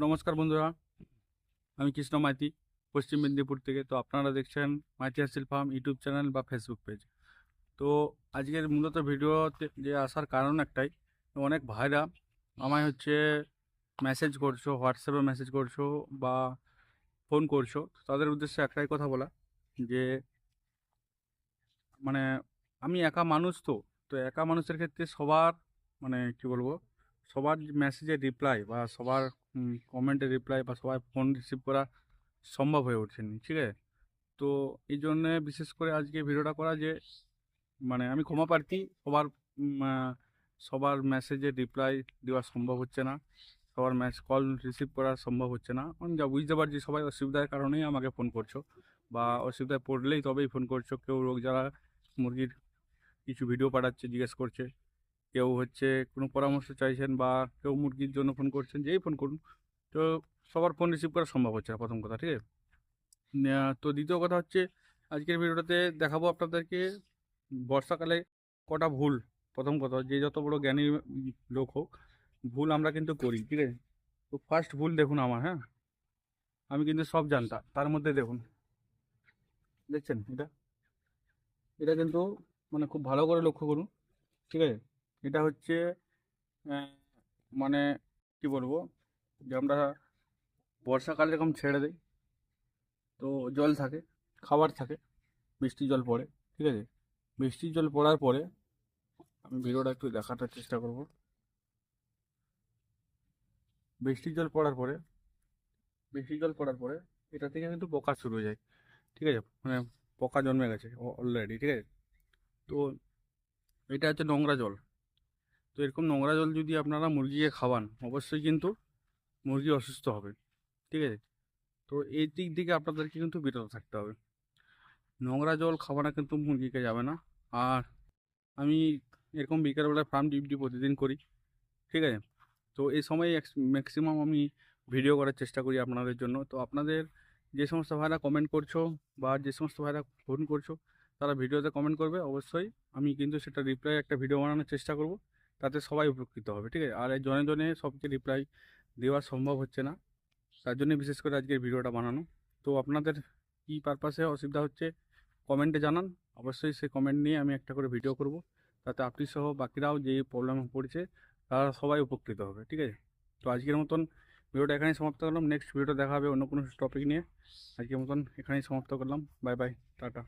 নমস্কার বন্ধুরা, আমি কৃষ্ণ মাইতি পশ্চিম মেদিনীপুর থেকে। তো আপনারা দেখছেন মাইতি হাসিল ফার্ম ইউটিউব চ্যানেল বা ফেসবুক পেজ। তো আজকের মূলত ভিডিওতে যে আসার কারণ একটাই, অনেক ভাইরা আমায় মেসেজ করছো, হোয়াটসঅ্যাপে মেসেজ করছো বা ফোন করছো। তাদের উদ্দেশ্যে একটাই কথা বলা যে মানে আমি একা মানুষ, তো একা মানুষের ক্ষেত্রে সবার কি বলবো, সবার মেসেজের রিপ্লাই বা সবার কমেন্টের রিপ্লাই বা সবার ফোন রিসিভ করা সম্ভব হয়ে ওঠেনি, ঠিক আছে। তো এই জন্যে বিশেষ করে আজকে ভিডিওটা করা যে আমি ক্ষমা প্রার্থী। সবার মেসেজের রিপ্লাই দেওয়া সম্ভব হচ্ছে না, সবার কল রিসিভ করা সম্ভব হচ্ছে না। আমি যা বুঝতে পারছি সবাই অসুবিধার কারণেই আমাকে ফোন করছো বা অসুবিধায় পড়লেই তবেই ফোন করছো। কেউ লোক যারা মুরগির কিছু ভিডিও পাঠাচ্ছে, জিজ্ঞেস করছে, কেউ কোনো পরামর্শ চাইছেন বা কেউ মুরগির জন্য ফোন করছেন, যেই ফোন করুন। তো সবার ফোন রিসিভ করা সম্ভব হচ্ছে না, প্রথম কথা, ঠিক আছে। তো দ্বিতীয় কথা আজকের ভিডিওটাতে দেখাবো আপনাদেরকে বর্ষাকালে কটা ভুল। প্রথম কথা, যে যত বড় জ্ঞানী লোক হোক, ভুল আমরা কিন্তু করি, ঠিক আছে। তো ফার্স্ট ভুল দেখুন আমার, হ্যাঁ, আমি কিন্তু সব জানতাম, তার মধ্যে দেখুন, দেখছেন এটা, এটা কিন্তু খুব ভালো করে লক্ষ্য করুন, ঠিক আছে। এটা আহ, মানে কি বলবো, যে আমরা বর্ষাকালে এরকম ছেড়ে দিই, তো জল থাকে, খাবার থাকে, বৃষ্টির জল পড়ে, ঠিক আছে। বৃষ্টির জল পড়ার পরে আমি ভিডিওটা একটু দেখাটার চেষ্টা করব। বৃষ্টির জল পড়ার পরে বৃষ্টির জল পড়ার পরে এটা থেকে কিন্তু পোকা শুরু হয়ে যায়, ঠিক আছে। পোকা জন্মে গেছে অলরেডি, ঠিক আছে। তো এটা নোংরা জল। তো এরকম নোংরা জল যদি আপনারা মুরগিকে খাওয়ান, অবশ্যই কিন্তু মুরগি অসুস্থ হবে, ঠিক আছে। তো এই দিক থেকে আপনাদেরকে কিন্তু বিরত থাকতে হবে। নোংরা জল খাওয়ানো কিন্তু মুরগিকে যাবে না। আর আমি এরকম বিকেলবেলায় ফার্ম ডিউটি প্রতিদিন করি, ঠিক আছে। তো এই সময় ম্যাক্সিমাম আমি ভিডিও করার চেষ্টা করি আপনাদের জন্য। তো আপনাদের যে সমস্ত ভাইরা কমেন্ট করছো বা যে সমস্ত ভাইরা ফোন করছো, তারা ভিডিওতে কমেন্ট করবে অবশ্যই। আমি কিন্তু সেটা রিপ্লাই একটা ভিডিও বানানোর চেষ্টা করব, তাতে সবাই উপকৃত হবে, ঠিক আছে। আর এই জনে জনে সবকে রিপ্লাই দেওয়া সম্ভব হচ্ছে না, তার জন্য বিশেষ করে আজকের ভিডিওটা বানানো। তো আপনাদের কী পারপাসে অসুবিধা হচ্ছে কমেন্টে জানান, অবশ্যই সেই কমেন্ট নিয়ে আমি একটা করে ভিডিও করব, তাতে আপনি সহ বাকিরাও যে প্রবলেম পড়ছে তারা সবাই উপকৃত হবে, ঠিক আছে। তো আজকের মতন ভিডিওটা এখানেই সমাপ্ত করলাম। নেক্সট ভিডিওটা দেখা হবে অন্য কোনো টপিক নিয়ে। আজকের মতন এখানেই সমাপ্ত করলাম। Bye bye, tata.